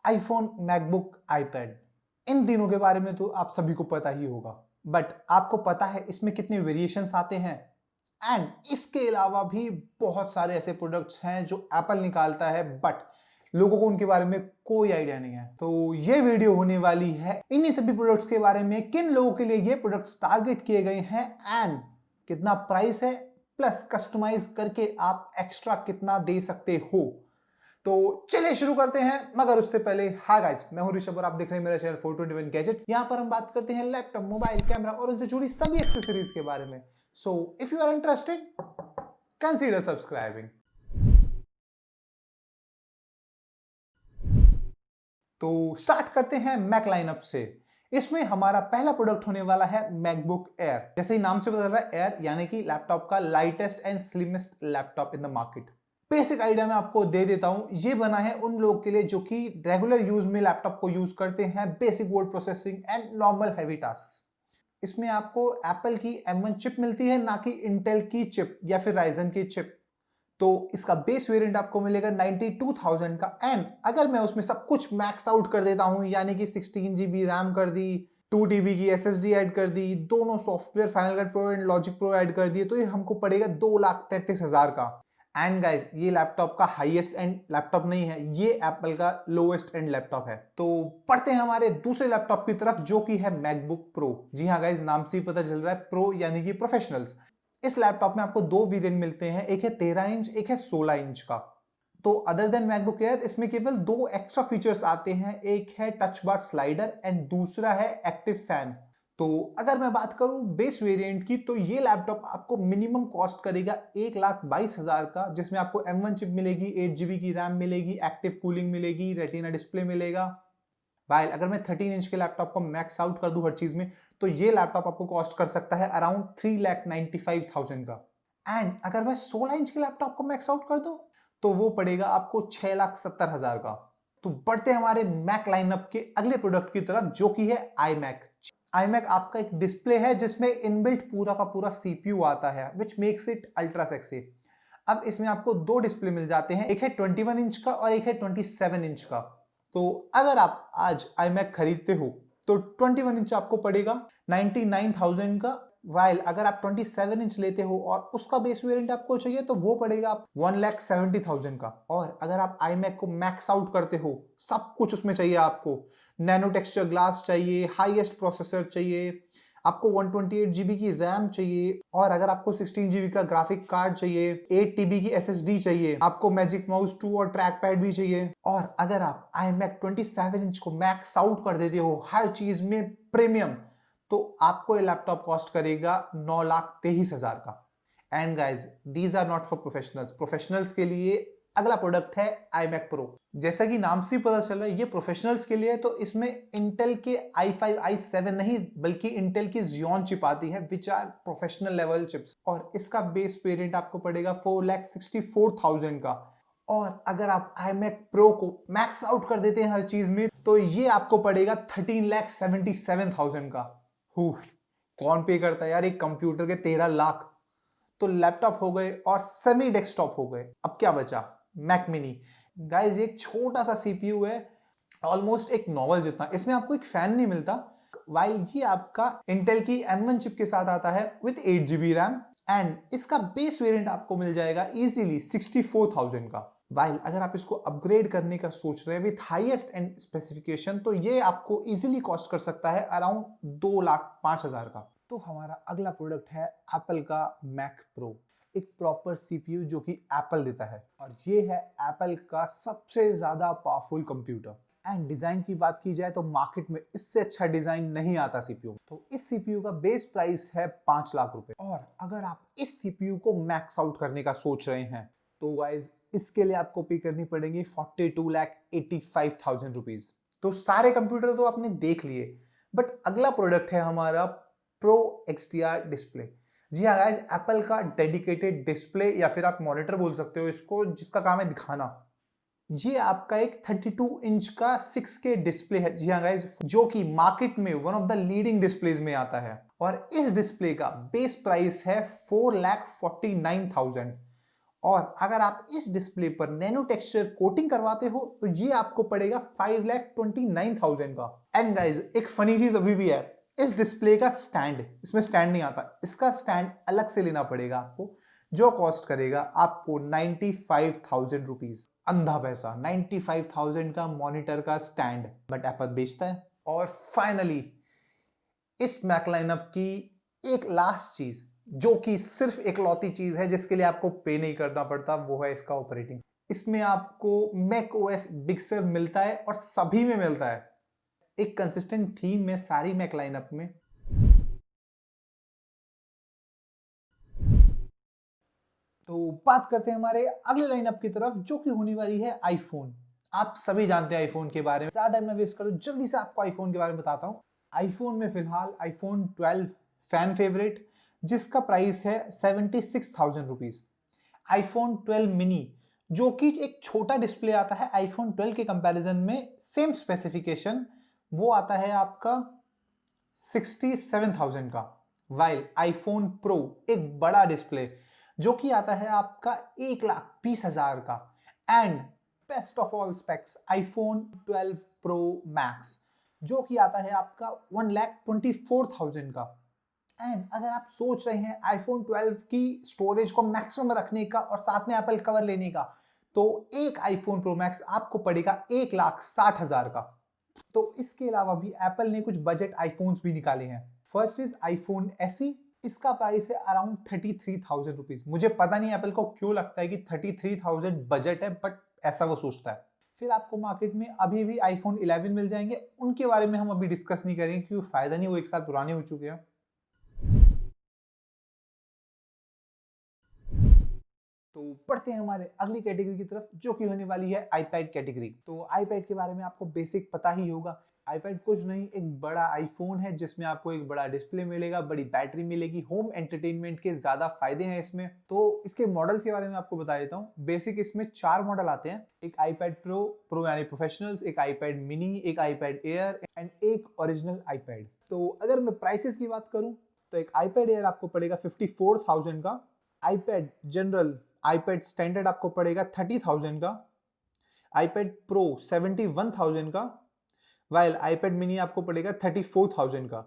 IPhone, MacBook, iPad, इन तीनों के बारे में तो आप सभी को पता ही होगा, बट आपको पता है इसमें कितने वेरिएशंस आते हैं? एंड इसके अलावा भी बहुत सारे ऐसे प्रोडक्ट्स हैं जो एप्पल निकालता है, बट लोगों को उनके बारे में कोई आइडिया नहीं है। तो ये वीडियो होने वाली है इन्हीं सभी प्रोडक्ट्स के बारे में, किन लोगों के लिए ये प्रोडक्ट्स टारगेट किए गए हैं एंड कितना प्राइस है, प्लस कस्टमाइज करके आप एक्स्ट्रा कितना दे सकते हो। तो चलिए शुरू करते हैं, मगर उससे पहले हाय गाइस, मैं हूं ऋषभ और आप देख रहे हैं मेरा चैनल 421 गैजेट्स। यहां पर हम बात करते हैं लैपटॉप, मोबाइल, कैमरा और उनसे जुड़ी सभी एक्सेसरीज के बारे में। So if you are interested, consider subscribing. तो स्टार्ट करते हैं मैक लाइनअप से। इसमें हमारा पहला प्रोडक्ट होने वाला है मैकबुक एयर। जैसे ही नाम से पता चल रहा है, एयर यानी कि लैपटॉप का lightest and slimmest laptop in the market. Basic idea मैं आपको दे देता हूं। ये बना है उन लोगों के लिए जो कि रेगुलर यूज में लैपटॉप को यूज करते हैं, basic word processing and normal heavy task. इसमें आपको एप्पल की M1 चिप मिलती है, ना कि इंटेल की चिप या फिर राइजन की चिप। तो इसका बेस वेरिएंट आपको मिलेगा 92,000 का। एंड अगर मैं उसमें सब कुछ मैक्स आउट कर देता हूं, यानी कि 16 GB रैम कर दी, 2 TB की SSD ऐड कर दी, दोनों software final cut pro and logic pro add कर दिए, तो ये हमको पड़ेगा 2,33,000 का। एंड गाइज, ये लैपटॉप का हाईएस्ट एंड लैपटॉप नहीं है, ये एप्पल का लोएस्ट एंड लैपटॉप है। तो पढ़ते हैं हमारे दूसरे लैपटॉप की तरफ, जो कि है मैकबुक प्रो। जी हाँ गाइज, नाम से ही पता चल रहा है, प्रो यानी कि प्रोफेशनल्स। इस लैपटॉप में आपको दो वेरिएंट मिलते हैं, एक है 13 इंच, एक है 16 इंच का। तो अदर देन मैकबुक एयर, इसमें केवल दो एक्स्ट्रा फीचर्स आते हैं, एक है टच बार स्लाइडर एंड दूसरा है एक्टिव फैन। तो अगर मैं बात करूं बेस वेरिएंट की, तो ये लैपटॉप आपको मिनिमम कॉस्ट करेगा 1,22,000 का, जिसमें आपको M1 चिप मिलेगी, 8 GB की रैम मिलेगी, एक्टिव कूलिंग मिलेगी, रेटिना डिस्प्ले मिलेगा। वाइल अगर मैं 13 इंच के लैपटॉप को मैक्स आउट कर दूं हर चीज में, तो ये लैपटॉप आपको कॉस्ट कर सकता है अराउंड 3,95,000 का। एंड अगर मैं 16 इंच के लैपटॉप को मैक्स आउट कर दूं, तो वो पड़ेगा आपको 6,70,000 का। तो बढ़ते हैं हमारे मैक लाइनअप के अगले प्रोडक्ट की तरफ, जो कि है iMac। iMac आपका एक डिस्प्ले है जिसमें इनबिल्ट पूरा का पूरा CPU आता है, which makes it ultra sexy. अब इसमें आपको दो डिस्प्ले मिल जाते हैं, एक है 21 इंच का और एक है 27 इंच का। तो अगर आप आज iMac खरीदते हो, तो 21 इंच आपको पड़ेगा 99,000 का। वाइल अगर आप 27 इंच लेते हो और उसका बेस वेरिएंट आपको चाहिए, तो वो पड़ेगा आप 1,70,000 का। और अगर आप iMac को मैक्स आउट करते हो, सब कुछ उसमें चाहिए आपको, नैनो टेक्सचर ग्लास चाहिए, हाईएस्ट प्रोसेसर चाहिए, आपको 128 GB की रैम चाहिए, और अगर आपको 16 GB का ग्राफिक कार्ड चाहिए, 8 TB की SSD चाहिए, आपको मैजिक माउस 2 और ट्रैक पैड भी चाहिए, और अगर आप iMac 27 इंच को मैक्स आउट कर देते हो हर चीज में प्रीमियम, तो आपको ये लैपटॉप कॉस्ट करेगा 9,23,000 का। And guys, these are not for professionals. Professionals के लिए अगला प्रोडक्ट है iMac Pro। जैसा कि नाम से ही पता चल रहा है, ये प्रोफेशनल्स के लिए है। तो इसमें इंटेल के i5 i7 नहीं, बल्कि इंटेल की Xeon चिप आती है, which are professional level chips, और इसका बेस वेरिएंट आपको पड़ेगा 4,64,000 का। और अगर आप iMac Pro को मैक्स आउट कर देते हैं हर चीज में, तो ये आपको पड़ेगा 13,77,000 का। कौन पे करता है यार एक कंप्यूटर के 13 लाख? तो लैपटॉप हो गए और सेमी डेस्कटॉप हो गए, अब क्या बचा? Mac mini. गाइस, एक छोटा सा सीपीयू है, ऑलमोस्ट एक नॉवल जितना। इसमें आपको एक फैन नहीं मिलता, वाइल ये आपका इंटेल की M1 चिप के साथ आता है विद 8 GB रैम। एंड इसका बेस वेरिएंट आपको मिल जाएगा इजीली 64,000 का। वाइल अगर आप इसको अपग्रेड करने का सोच रहे हैं विथ हाईएस्ट एंड स्पेसिफिकेशन, तो ये आपको इजीली कॉस्ट कर सकता है अराउंड 2,05,000 का। तो हमारा अगला प्रोडक्ट है एप्पल का मैक प्रो, एक प्रॉपर सीपीयू जो कि एप्पल देता है, और ये है एप्पल का सबसे ज्यादा पावरफुल कंप्यूटर। एंड डिजाइन की बात की जाए तो मार्केट में इससे अच्छा डिजाइन नहीं आता सीपीयू। तो इस सीपीयू का बेस प्राइस है 5 लाख रुपए, और अगर आप इस सीपीयू को मैक्स आउट करने का सोच रहे हैं, तो गाइज इसके लिए आपको पे करनी पड़ेगी 42,85,000 रुपीज। तो सारे कंप्यूटर तो आपने देख लिए, बट अगला प्रोडक्ट है हमारा प्रो XDR डिस्प्ले। जी हाँ गाइस, एप्पल का डेडिकेटेड डिस्प्ले, या फिर आप मॉनिटर बोल सकते हो इसको, जिसका काम है दिखाना। ये आपका एक 32 इंच का 6K डिस्प्ले है। जी हाँ गाइस, जो कि मार्केट में one of the leading displays में आता है, और इस डिस्प्ले का बेस प्राइस है 4,49,000। और अगर आप इस डिस्प्ले पर नैनो टेक्सचर कोटिंग करवाते हो तो ये आपको पड़ेगा 5,29,000 का। एंड गाइज एक फनी चीज अभी भी है, इस डिस्प्ले का स्टैंड, इसमें स्टैंड नहीं आता, इसका स्टैंड अलग से लेना पड़ेगा आपको, जो कॉस्ट करेगा आपको 95,000 रुपीज। अंधा पैसा, 95,000 का मॉनिटर का स्टैंड, बट एप्पल बेचता है। और फाइनली इस मैक लाइनअप की एक लास्ट चीज, जो कि सिर्फ एकलौती चीज है जिसके लिए आपको पे नहीं करना पड़ता, वो है इसका ऑपरेटिंग। इसमें आपको मैक ओएस बिग sur मिलता है और सभी में मिलता है, एक कंसिस्टेंट थीम में सारी मैक लाइनअप में। तो बात करते हैं हमारे अगले लाइनअप की तरफ, जो कि होने वाली है आईफोन। आप सभी जानते हैं आईफोन के बारे में, ज्यादा टाइम ना वेस्ट करो, जल्दी से आपको आईफोन के बारे में बताता हूँ। आईफोन में फिलहाल आईफोन 12 फैन फेवरेट, जिसका प्राइस है 76,000 रुपीज। आईफोन 12 मिनी, जो कि एक छोटा डिस्प्ले आता है आईफोन 12 के कंपैरिजन में, सेम स्पेसिफिकेशन, वो आता है आपका 67,000 का। वाइल आईफोन प्रो, एक बड़ा डिस्प्ले, जो कि आता है आपका 1,20,000 का। And best of all specs, iPhone 12 pro max, जो कि आता है आपका 1,24,000 का। एंड अगर आप सोच रहे हैं आईफोन 12 की स्टोरेज को मैक्सिमम रखने का और साथ में एप्पल कवर लेने का, तो एक आईफोन प्रो मैक्स आपको पड़ेगा 1,60,000 का। तो इसके अलावा भी एप्पल ने कुछ बजट आईफोन्स भी निकाले हैं। फर्स्ट इज आईफोन एसई, इसका प्राइस है अराउंड 33,000 रुपीज। मुझे पता नहीं एप्पल को क्यों लगता है कि 33,000 बजट है, बट ऐसा वो सोचता है। फिर आपको मार्केट में अभी भी आईफोन 11 मिल जाएंगे, उनके बारे में हम अभी डिस्कस नहीं करेंगे क्योंकि फायदा नहीं, वो एक साल पुराने हो चुके हैं। तो पढ़ते हैं हमारे अगली कैटेगरी की तरफ, जो कि होने वाली है आईपैड कैटेगरी। तो आईपैड के बारे में आपको बेसिक पता ही होगा। आईपैड कुछ नहीं, एक बड़ा आईफोन है जिसमें आपको एक बड़ा डिस्प्ले मिलेगा, बड़ी बैटरी मिलेगी, होम एंटरटेनमेंट के ज्यादा फायदे हैं इसमें। तो इसके मॉडल्स के बारे में आपको बता देता हूँ। बेसिक इसमें 4 मॉडल आते हैं, एक आईपैड प्रो, प्रो यानी प्रोफेशनल्स, एक आईपैड मिनी, एक आईपैड एयर एंड एक ओरिजिनल आईपैड। तो अगर मैं प्राइसेस की बात करूँ तो एक आईपैड एयर आपको पड़ेगा 54,000 का, आईपैड जनरल, आईपैड स्टैंडर्ड आपको पड़ेगा 30,000 का, आईपैड प्रो 71,000 का, वाइल आईपैड मिनी आपको पड़ेगा 34,000 का।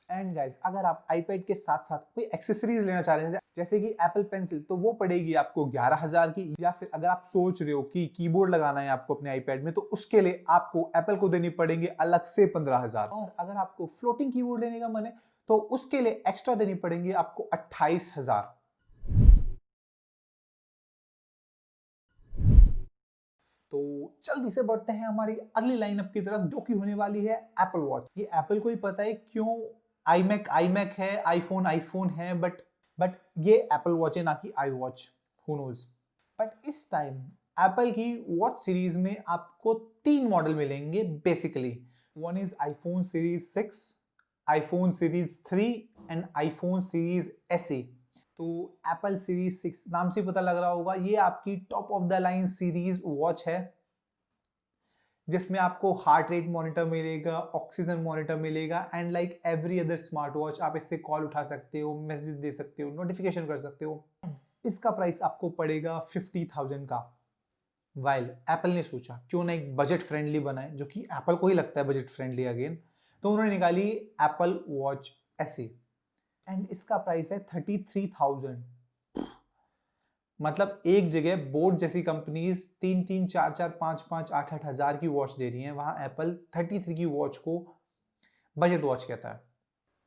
एंड गाइज अगर आप आईपैड के साथ साथ कोई एक्सेसरीज लेना चाह रहे हैं जैसे कि एप्पल पेंसिल, तो वो पड़ेगी आपको 11,000 की। या फिर अगर आप सोच रहे हो कि कीबोर्ड लगाना है आपको अपने आईपैड में, तो उसके लिए आपको एप्पल को देनी पड़ेंगे अलग से 15,000। और अगर आपको फ्लोटिंग कीबोर्ड लेने का मन है तो उसके लिए एक्स्ट्रा देनी पड़ेंगे आपको 28,000। तो जल्दी से बढ़ते हैं हमारी अगली लाइनअप की तरफ, जो कि होने वाली है एप्पल वॉच। ये एप्पल को ही पता है क्यों आईमैक आईमैक है, आईफोन आईफोन है, बट ये एप्पल वॉच है ना कि I watch, who knows. But इस टाइम एप्पल की वॉच सीरीज में आपको 3 मॉडल मिलेंगे basically. One is iPhone series 6, iPhone series 3 and iPhone series SE. तो एप्पल सीरीज 6 नाम से पता लग रहा होगा, ये आपकी top of the line series watch है, जिसमें आपको हार्ट रेट मॉनिटर मिलेगा, ऑक्सीजन मॉनिटर मिलेगा and like every other smart watch आप इससे कॉल उठा सकते हो, मैसेज दे सकते हो, नोटिफिकेशन कर सकते हो। इसका प्राइस आपको पड़ेगा 50,000 का। वाइल एप्पल ने सोचा क्यों ना एक बजट फ्रेंडली बनाए, जो कि एप्पल को ही लगता है बजट फ्रेंडली अगेन, तो उन्होंने निकाली एप्पल वॉच एसई एंड इसका प्राइस है 33,000। मतलब एक जगह बोट जैसी कंपनीज 3-3, 4-4, 5-5, 8-8 हजार की वॉच दे रही हैं, वहां एप्पल 33 की वॉच को बजट वॉच कहता है।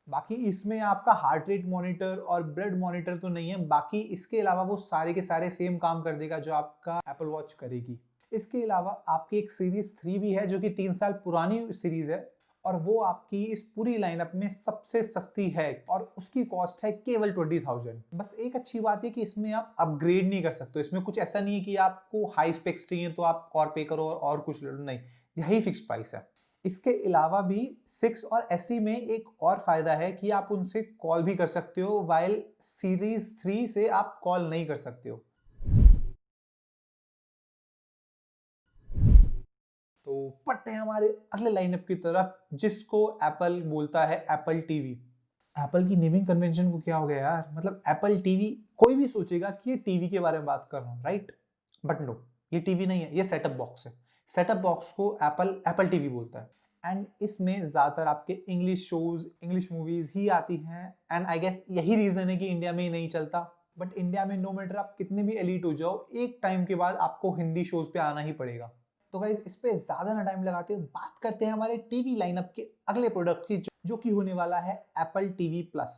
बाकी इसमें आपका हार्ट रेट मॉनिटर और ब्लड मॉनिटर तो नहीं है, बाकी इसके अलावा वो सारे के सारे सेम काम कर देगा जो आपका एप्पल वॉच करेगी। इसके अलावा आपकी एक सीरीज 3 भी है, जो कि 3 साल पुरानी सीरीज है और वो आपकी इस पूरी लाइनअप में सबसे सस्ती है और उसकी कॉस्ट है केवल 20,000। बस एक अच्छी बात है कि इसमें आप अपग्रेड नहीं कर सकते, इसमें कुछ ऐसा नहीं है कि आपको हाई स्पेक्स चाहिए तो आप और पे करो और कुछ ले लो, नहीं, यही फिक्स प्राइस है। इसके अलावा भी 6 और एसई में एक और फायदा है कि आप उनसे कॉल भी कर सकते हो, वाइल सीरीज 3 से आप कॉल नहीं कर सकते हो। तो पढ़ते हैं हमारे अगले लाइनअप की तरफ, जिसको एप्पल बोलता है एप्पल टीवी। एप्पल की नेमिंग कन्वेंशन को क्या हो गया यार, मतलब एप्पल टीवी, कोई भी सोचेगा कि ये टीवी के बारे में बात कर रहा हूँ, राइट? बट नो, ये टीवी नहीं है, ये सेटअप बॉक्स है। सेटअप बॉक्स को एप्पल एप्पल टीवी बोलता है। एंड इसमें ज़्यादातर आपके इंग्लिश शोज, इंग्लिश मूवीज ही आती हैं। एंड आई गेस यही रीज़न है कि इंडिया में ही नहीं चलता। बट इंडिया में नो मैटर आप कितने भी एलीट हो जाओ, एक टाइम के बाद आपको हिंदी शोज पे आना ही पड़ेगा। तो गाइस इस पे ज़्यादा ना टाइम लगाते हुए बात करते हैं हमारे टीवी लाइनअप के अगले प्रोडक्ट की, जो कि होने वाला है Apple TV plus.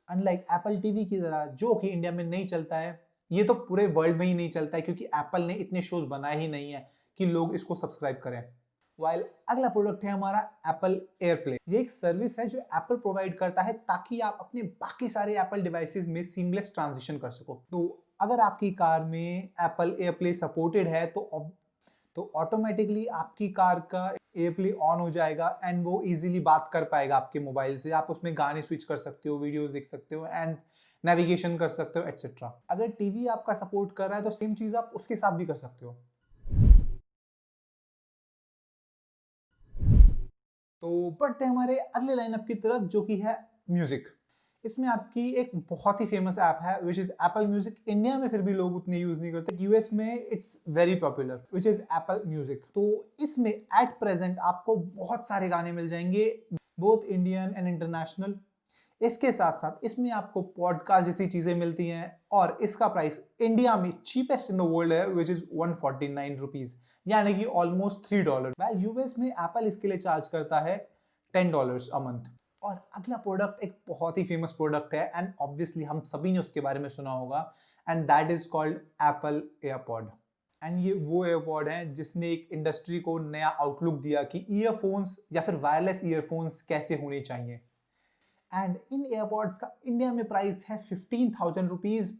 Unlike Apple TV की तरह जो कि इंडिया में नहीं चलता है, ये तो पूरे वर्ल्ड में ही नहीं चलता है, क्योंकि एप्पल ने इतने शोज बनाए ही नहीं है कि लोग इसको सब्सक्राइब करें। वाइल अगला प्रोडक्ट है हमारा एप्पल एयरप्ले। ये एक सर्विस है जो एप्पल प्रोवाइड करता है ताकि आप अपने बाकी सारे एप्पल डिवाइसेस में सीमलेस ट्रांजिशन कर सको। तो अगर आपकी कार में एप्पल एयरप्ले सपोर्टेड है तो ऑटोमेटिकली आपकी कार का एयरप्ले ऑन हो जाएगा एंड वो इजीली बात कर पाएगा आपके मोबाइल से। आप उसमें गाने स्विच कर सकते हो, वीडियोस देख सकते हो एंड नेविगेशन कर सकते हो, एटसेट्रा। अगर टीवी आपका सपोर्ट कर रहा है तो सेम चीज आप उसके साथ भी कर सकते हो। तो बढ़ते हैं हमारे अगले लाइनअप की तरफ, जो कि है म्यूजिक। इसमें आपकी एक बहुत ही फेमस ऐप है which is Apple music. India में फिर भी लोग उतने यूज नहीं करते, यूएस में it's very popular, which is Apple music. तो इसमें एट प्रेजेंट आपको बहुत सारे गाने मिल जाएंगे, बोथ इंडियन एंड इंटरनेशनल। इसके साथ साथ इसमें आपको पॉडकास्ट जैसी चीजें मिलती हैं और इसका प्राइस इंडिया में चीपेस्ट इन द वर्ल्ड है, विच इज 149 रुपीज, यानी कि ऑलमोस्ट $3। वैल यूएस में एप्पल इसके लिए चार्ज करता है $10 अ मंथ। और अगला प्रोडक्ट एक बहुत ही फेमस प्रोडक्ट है एंड ऑब्वियसली हम सभी ने उसके बारे में सुना होगा, and that is called Apple AirPod. And ये वो एयरपॉड है जिसने एक इंडस्ट्री को नया आउटलुक दिया कि ईयरफोन्स या फिर वायरलेस ईयरफोन्स कैसे होने चाहिए। एंड इन एयरपॉड्स का इंडिया में प्राइस है 15,000 रुपीज।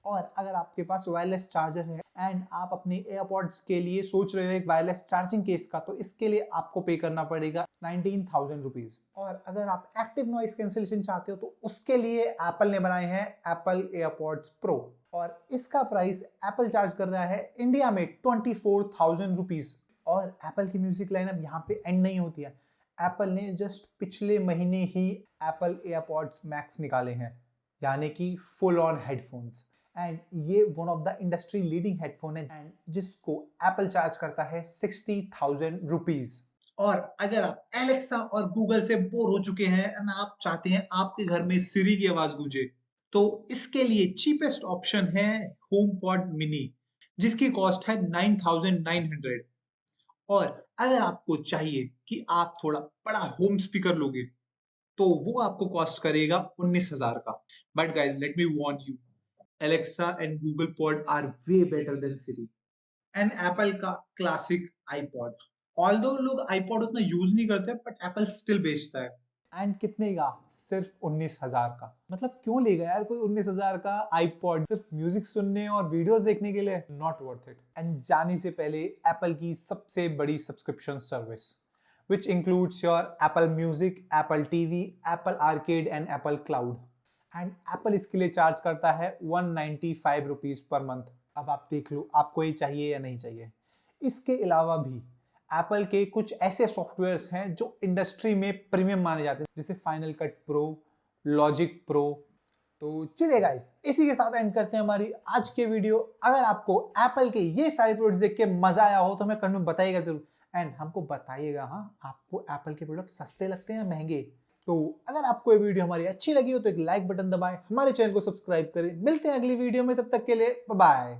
और अगर आपके पास वायरलेस चार्जर है एंड आप अपने एयरपॉड्स के लिए सोच रहे हो एक वायरलेस चार्जिंग केस का, तो इसके लिए आपको पे करना पड़ेगा 19,000 रुपीज। और अगर आप एक्टिव नॉइस कैंसिलेशन चाहते हो तो उसके लिए एप्पल ने बनाए हैं एप्पल एयरपॉड्स प्रो, और इसका प्राइस एप्पल चार्ज कर रहा है इंडिया में 24,000 रुपीज। और एप्पल की म्यूजिक लाइनअप यहाँ पे एंड नहीं होती है। एप्पल ने जस्ट पिछले महीने ही एप्पल एयरपॉड्स मैक्स निकाले हैं, यानी कि फुल ऑन हेडफोन्स। एंड ये one of the industry leading headphone है एंड जिसको एप्पल चार्ज करता है 60,000 रुपीज। और अगर आप एलेक्सा और गूगल से बोर हो चुके हैं एंड आप चाहते हैं आपके घर में सिरी की आवाज गूंजे, तो इसके लिए चीपेस्ट ऑप्शन है होमपॉड मिनी, जिसकी कॉस्ट है 9,900। और अगर आपको चाहिए कि आप थोड़ा बड़ा होम स्पीकर लोगे तो वो आपको कॉस्ट करेगा 19,000 का। But guys let me warn you, Alexa and Google Pod are way better than Siri and Apple का क्लासिक iPod। Although लोग iPod उतना यूज नहीं करते बट Apple स्टिल बेचता है। एंड कितने का? सिर्फ 19,000 का। मतलब क्यों लेगा यार कोई 19,000 का iPod सिर्फ म्यूजिक सुनने और वीडियोस देखने के लिए? Not worth it. एंड जाने से पहले एप्पल की सबसे बड़ी subscription service which includes your Apple Music, Apple TV, Apple Arcade and Apple Cloud। And Apple इसके लिए चार्ज करता है 195 रुपीज पर मंथ। अब आप देख लो आपको ये चाहिए या नहीं चाहिए। इसके अलावा भी एप्पल के कुछ ऐसे सॉफ्टवेयर्स हैं जो इंडस्ट्री में प्रीमियम माने जाते हैं, जैसे final cut pro, logic pro. तो चलिए गाइस, इसी के साथ एंड करते हैं हमारी आज के वीडियो। अगर आपको एप्पल के ये सारे प्रोडक्ट्स देख के मजा आया हो तो हमें कमेंट में बताइएगा जरूर, एंड हमको बताइएगा हाँ आपको एप्पल के प्रोडक्ट सस्ते लगते हैं या महंगे। तो अगर आपको ये वीडियो हमारी अच्छी लगी हो तो एक लाइक बटन दबाएं, हमारे चैनल को सब्सक्राइब करें। मिलते हैं अगली वीडियो में, तब तक के लिए बाय बाय।